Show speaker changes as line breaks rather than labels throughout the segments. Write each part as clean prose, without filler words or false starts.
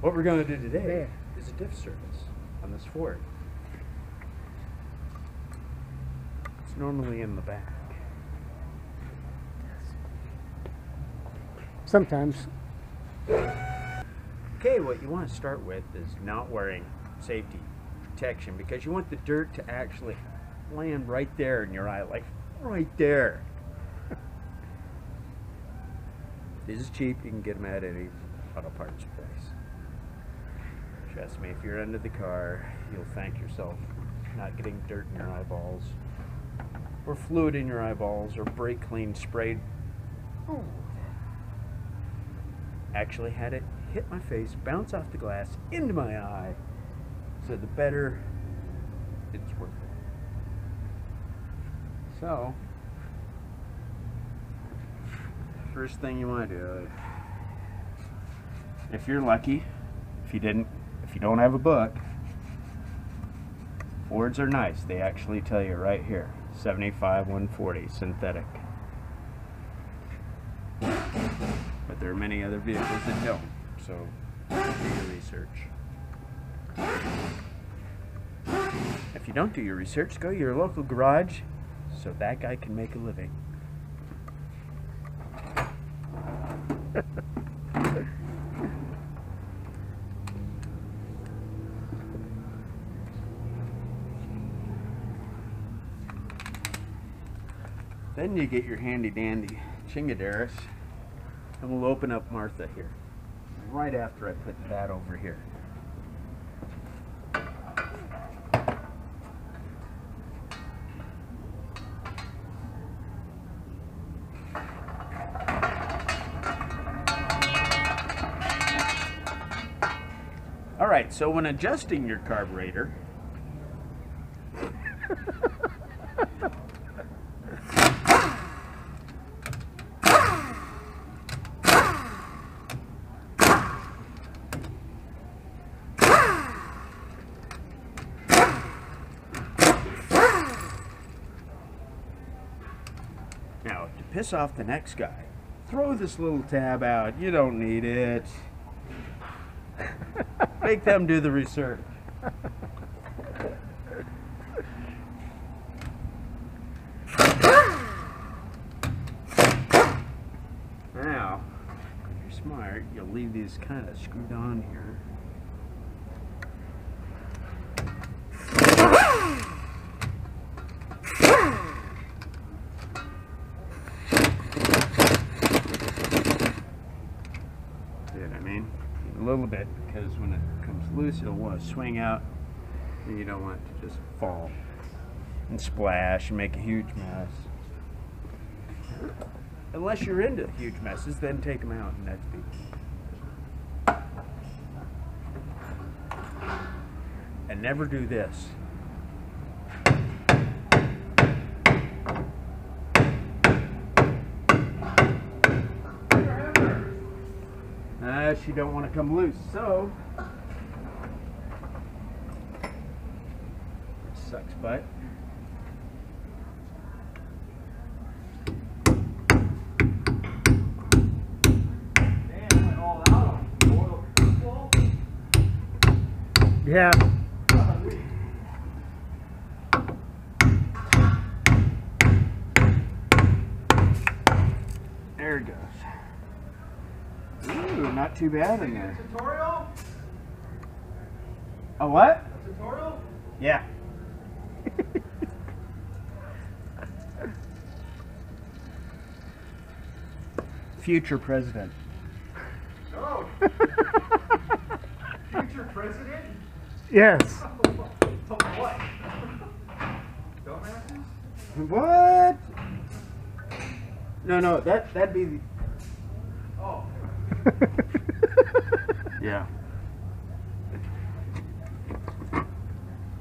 What we're going to do today is a diff service on this Ford. It's normally in the back.
Sometimes.
Okay, what you want to start with is not wearing safety protection, because you want the dirt to actually land right there in your eye, like right there. This is cheap. You can get them at any auto parts place. Trust me, if you're under the car, you'll thank yourself not getting dirt in your eyeballs, or fluid in your eyeballs, or brake clean sprayed. Oh. Actually had it hit my face, bounce off the glass into my eye. So the better it's worth it. So, first thing you want to do, if you're lucky, if you don't have a book, Fords are nice. They actually tell you right here, 75 140 synthetic. But there are many other vehicles that don't, so do your research. If you don't do your research, go to your local garage so that guy can make a living. Then you get your handy dandy chingaderas, and we'll open up Martha here right after I put that over here. Alright, so when adjusting your carburetor, now to piss off the next guy, throw this little tab out. You don't need it. Make them do the research. Now, if you're smart, you'll leave these kind of screwed on here. See what I mean? A little bit, because when it comes loose, it'll want to swing out, and you don't want it to just fall and splash and make a huge mess. Unless you're into huge messes, then take them out, and that's be. And never do this. She don't want to come loose, so sucks butt.
Yeah.
There it goes. Ooh, not too bad in there.
Tutorial?
A what?
A tutorial?
Yeah. Future president.
Oh. Future president?
Yes.
What? Dumbasses?
What? No, that'd be the...
Oh.
Yeah.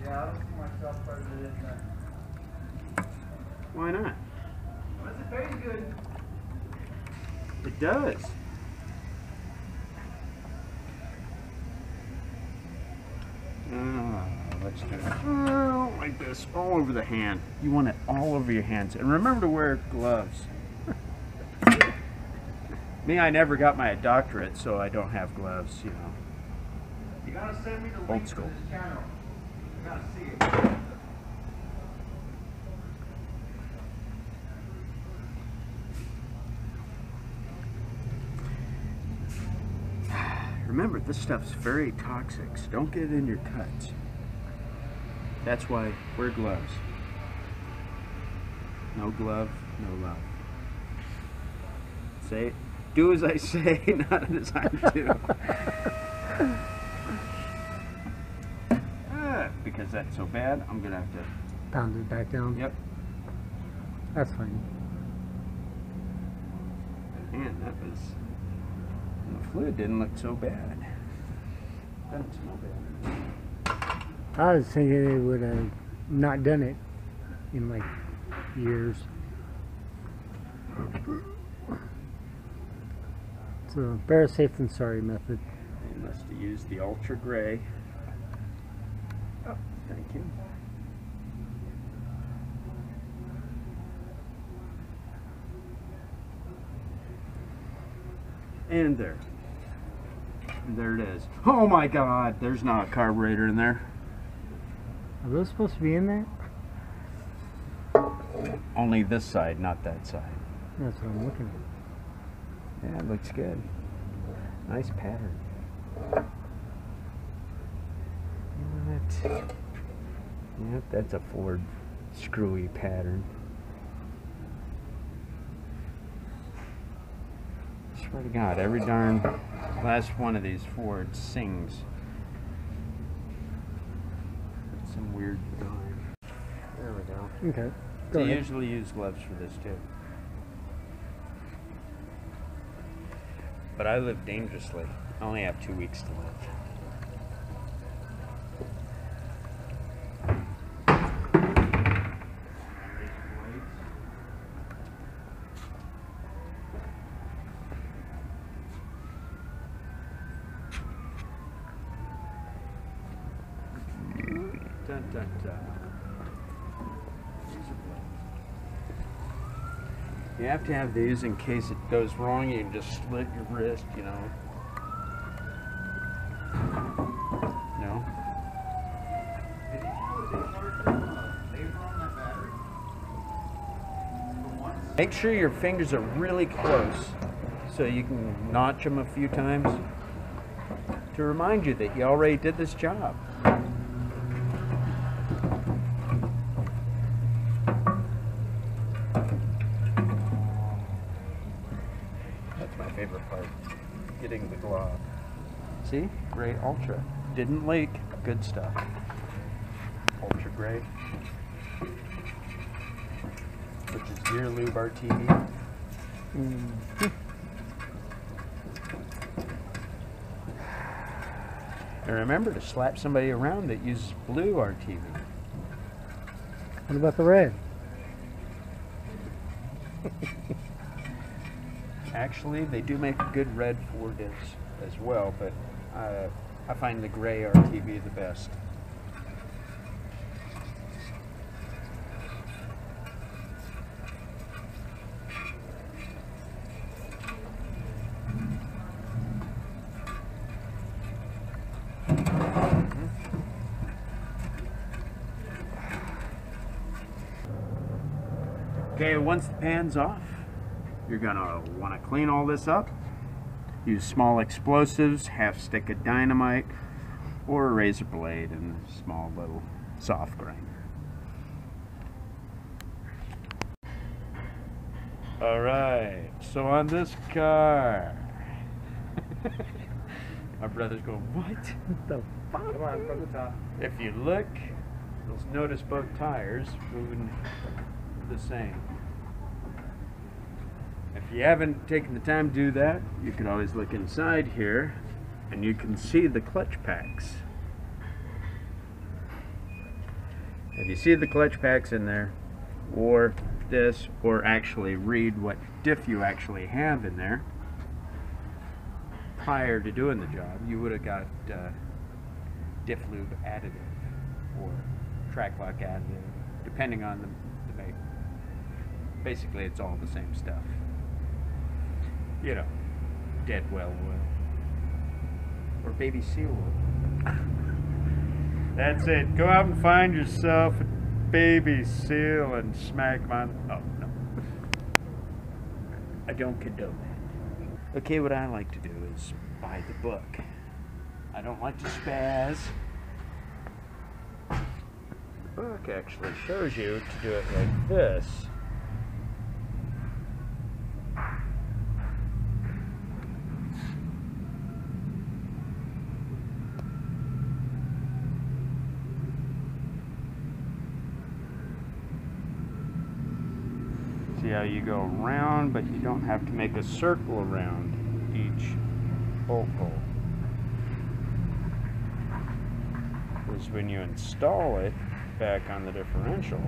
Yeah, I don't see myself part of it.
Why not?
Unless it pays good.
It does. Let's do it like this, all over the hand. You want it all over your hands. And remember to wear gloves. Me, I never got my doctorate, so I don't have gloves, you know.
You gotta send me the
Old
link to
school.
this channel. I gotta see it.
Remember, this stuff's very toxic, so don't get it in your cuts. That's why wear gloves. No glove, no love. Say it. Do as I say, not as I do. Because that's so bad, I'm gonna have to
Pound it back down.
Yep.
That's fine.
Man, that was. The fluid didn't look so bad. Doesn't smell bad.
I was thinking they would have not done it in like years. So better safe than sorry method.
They must have used the ultra gray. Oh, thank you. And there. And there it is. Oh my God, there's not a carburetor in there.
Are those supposed to be in there?
Only this side, not that side.
That's what I'm looking at.
Yeah, it looks good. Nice pattern. What? Yep, that's a Ford screwy pattern. Swear to God, every darn last one of these Fords sings. Some weird darn. There we go.
Okay.
So
Go
you
ahead.
usually use gloves for this too. But I live dangerously. I only have 2 weeks to live. Dun, dun, dun. You have to have these in case it goes wrong. You can just slit your wrist, you know. No?
Did you put a labor on that battery? For once?
Make sure your fingers are really close so you can notch them a few times to remind you that you already did this job. That's my favorite part, getting the glob. See? Gray Ultra. Didn't leak. Good stuff. Ultra Gray. Which is Gear Lube RTV. And remember to slap somebody around that uses blue RTV.
What about the red?
Actually, they do make a good red Ford as well, but I find the gray RTV the best. Okay, once the pan's off, you're gonna want to clean all this up. Use small explosives, half stick of dynamite, or a razor blade and a small little soft grinder. Alright, so on this car, my brother's going, what?
The fuck?
Come on, from the top.
If you look, you'll notice both tires moving the same. If you haven't taken the time to do that, you can always look inside here and you can see the clutch packs. If you see the clutch packs in there, or this, or actually read what diff you actually have in there, prior to doing the job, you would have got diff lube additive or track lock additive, depending on the make. Basically, it's all the same stuff. You know, dead well oil or baby seal oil. That's it. Go out and find yourself a baby seal and smack him on. Oh, no. I don't condone that. Okay, what I like to do is buy the book. I don't like to spaz. The book actually shows you to do it like this. See how you go around, but you don't have to make a circle around each bolt hole. Because when you install it back on the differential,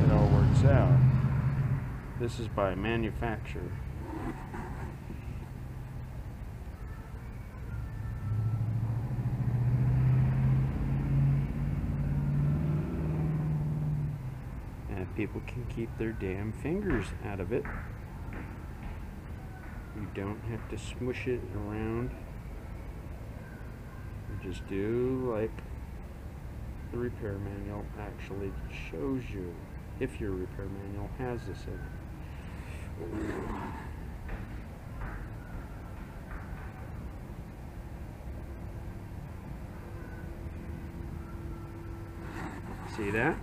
it all works out. This is by manufacturer. And people can keep their damn fingers out of it. You don't have to smush it around. You just do like the repair manual actually shows you, if your repair manual has this in it. See that?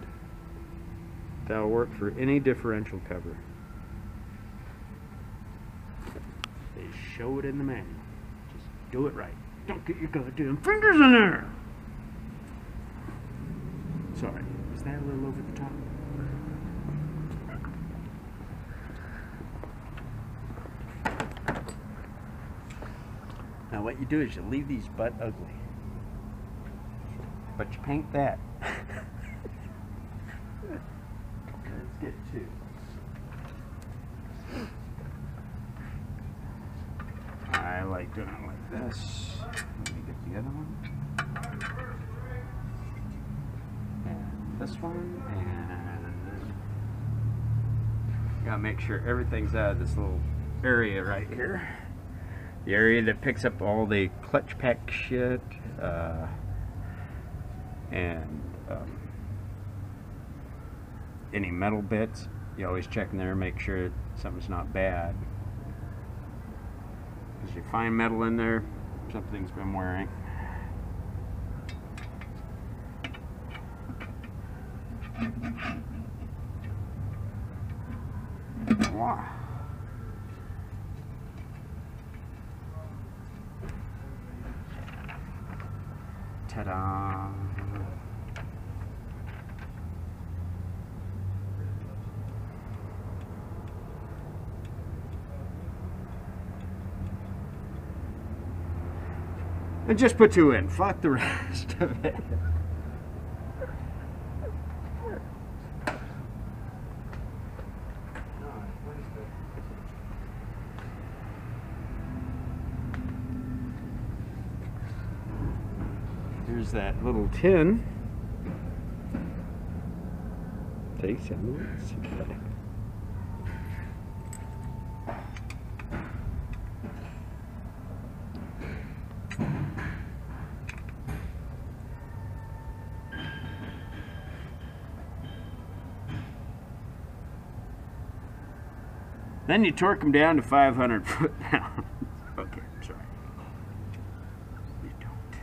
That'll work for any differential cover. They show it in the manual. Just do it right. Don't get your goddamn fingers in there! Sorry, was that a little over the top? Now what you do is you leave these butt ugly. But you paint that. Let's get two. I like doing it like this. Let me get the other one. And this one. And gotta make sure everything's out of this little area right here. The area that picks up all the clutch pack shit. And any metal bits, you always check in there, make sure something's not bad. Because you find metal in there, something's been wearing. Wow. Ta-da! And just put two in. Fuck the rest of it. Here's that little tin. Take some of it. Then you torque them down to 500 foot-pounds. Okay, I'm sorry. You don't.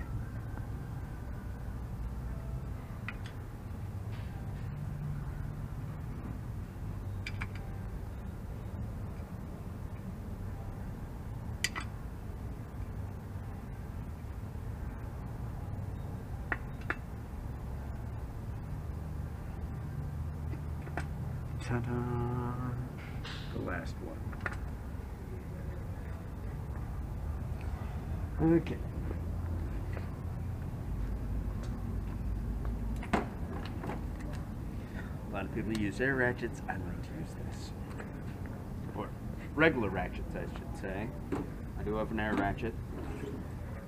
Ta-da! The last one. Okay. A lot of people use air ratchets. I like to use this. Or regular ratchets, I should say. I do have an air ratchet.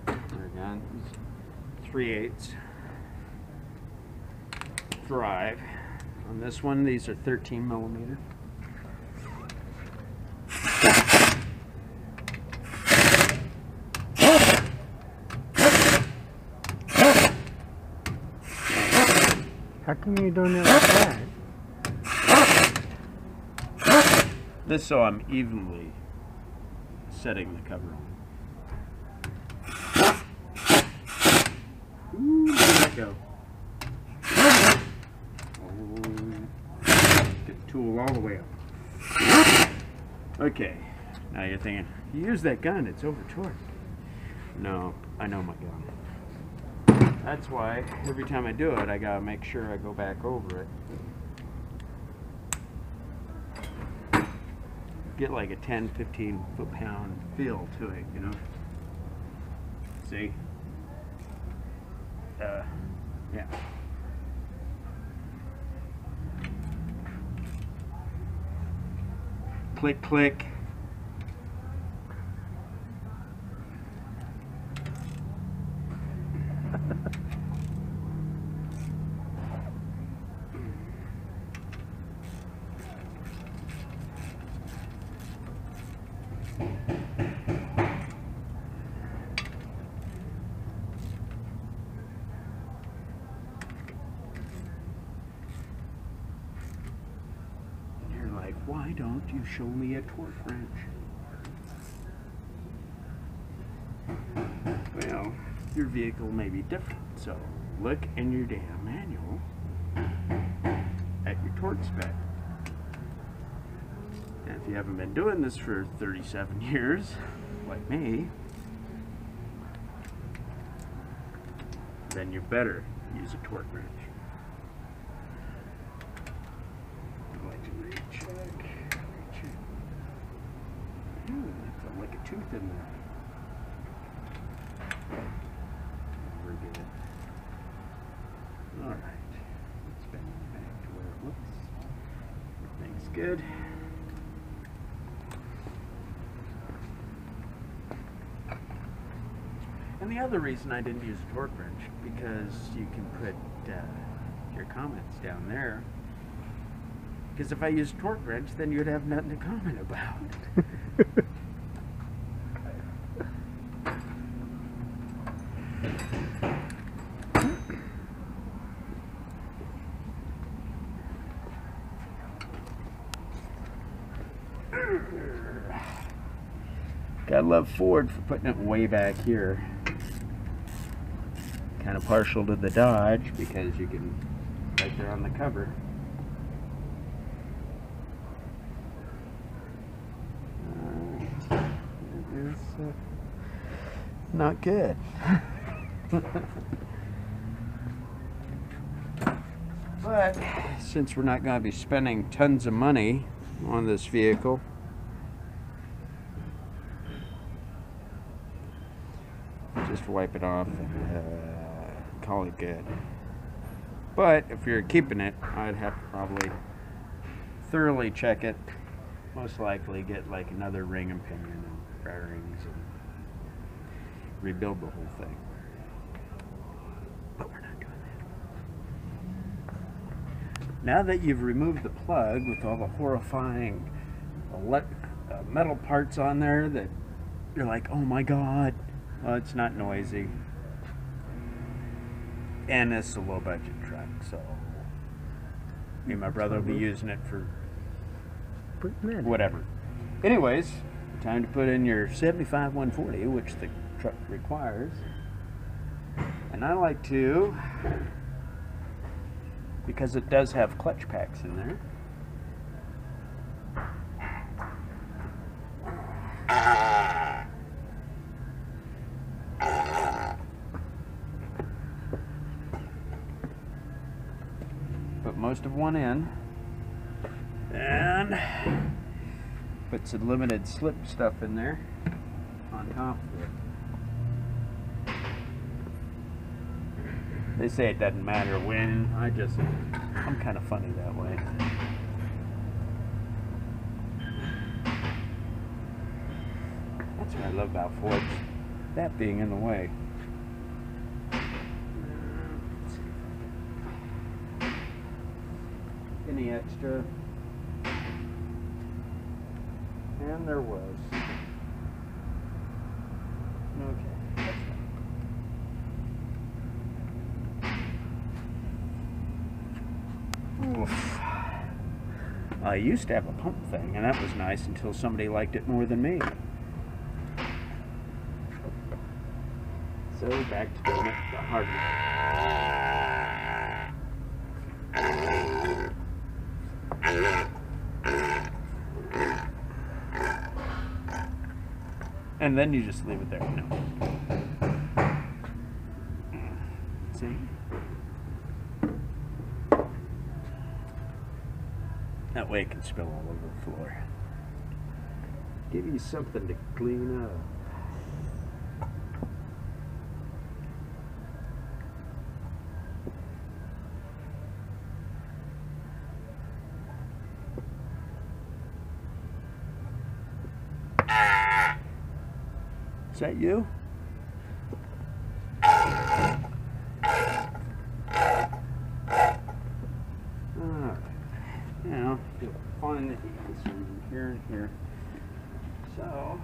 There again, 3/8 drive. On this one, these are 13 millimeter.
How come you doing it like that?
This so I'm evenly setting the cover on. Ooh, where'd that go? Oh, get the tool all the way up. Okay, now you're thinking, you use that gun, it's over torque. No, I know my gun. That's why every time I do it, I gotta make sure I go back over it. Get like a 10-15 foot-pound feel to it, you know? See? Yeah. Click, click. Why don't you show me a torque wrench? Well, your vehicle may be different, so look in your damn manual at your torque spec. And if you haven't been doing this for 37 years, like me, then you better use a torque wrench. Like a tooth in there. We're good. Alright. Let's bend it back to where it looks. Everything's good. And the other reason I didn't use a torque wrench, because you can put your comments down there. Because if I used a torque wrench, then you'd have nothing to comment about. Gotta love Ford for putting it way back here. Kind of partial to the Dodge because you can, right there on the cover. Not good. But since we're not going to be spending tons of money on this vehicle, just wipe it off and call it good. But if you're keeping it, I'd have to probably thoroughly check it. Most likely get like another ring and pinion and bearings and rebuild the whole thing. But we're not doing that. Now that you've removed the plug with all the horrifying metal parts on there that you're like, oh my god, well, it's not noisy. And it's a low budget truck, so me and my brother will be using it for whatever. Anyways, time to put in your 75 140, which the truck requires. And I like to, because it does have clutch packs in there, put most of one in and put some limited slip stuff in there on top of it. They say it doesn't matter when. I'm kind of funny that way. That's what I love about Fords, that being in the way. Any extra? And there was. Okay. That's fine. I used to have a pump thing, and that was nice until somebody liked it more than me. So back to doing it the hard way. And then you just leave it there. No. See? That way it can spill all over the floor. Give you something to clean up. Is that you? Now, you'll find that you can see here and here. So,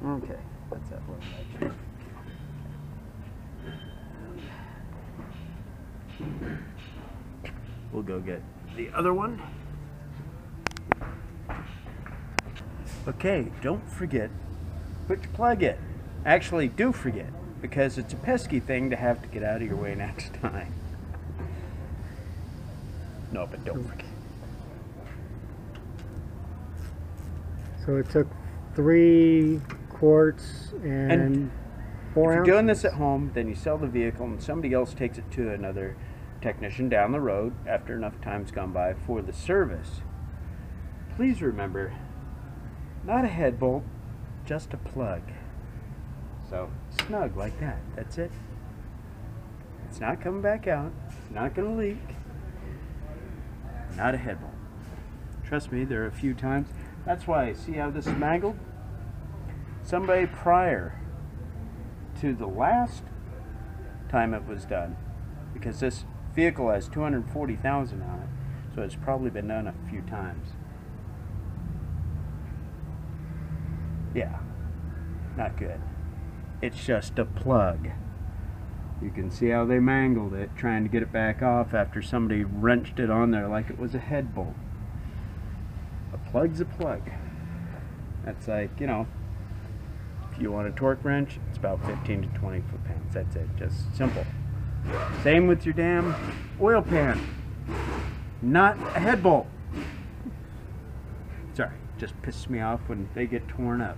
okay, that's that one right. We'll go get the other one. Okay, don't forget which plug it. Actually, do forget, because it's a pesky thing to have to get out of your way next time. No, but don't forget.
So it took 3 quarts and 4
If you're
ounces.
doing this at home, then you sell the vehicle and somebody else takes it to another technician down the road after enough time's gone by for the service. Please remember, not a head bolt, just a plug. So snug like that. That's it. It's not coming back out. It's not going to leak. Not a head bolt. Trust me, there are a few times. That's why, see how this is mangled? Somebody prior to the last time it was done, because this vehicle has 240,000 on it, so it's probably been done a few times. Yeah, not good. It's just a plug. You can see how they mangled it trying to get it back off after somebody wrenched it on there like it was a head bolt. A plug's a plug. That's like, you know, if you want a torque wrench, it's about 15 to 20 foot-pounds. That's it, just simple. Same with your damn oil pan. Not a head bolt. Sorry, just pisses me off when they get torn up.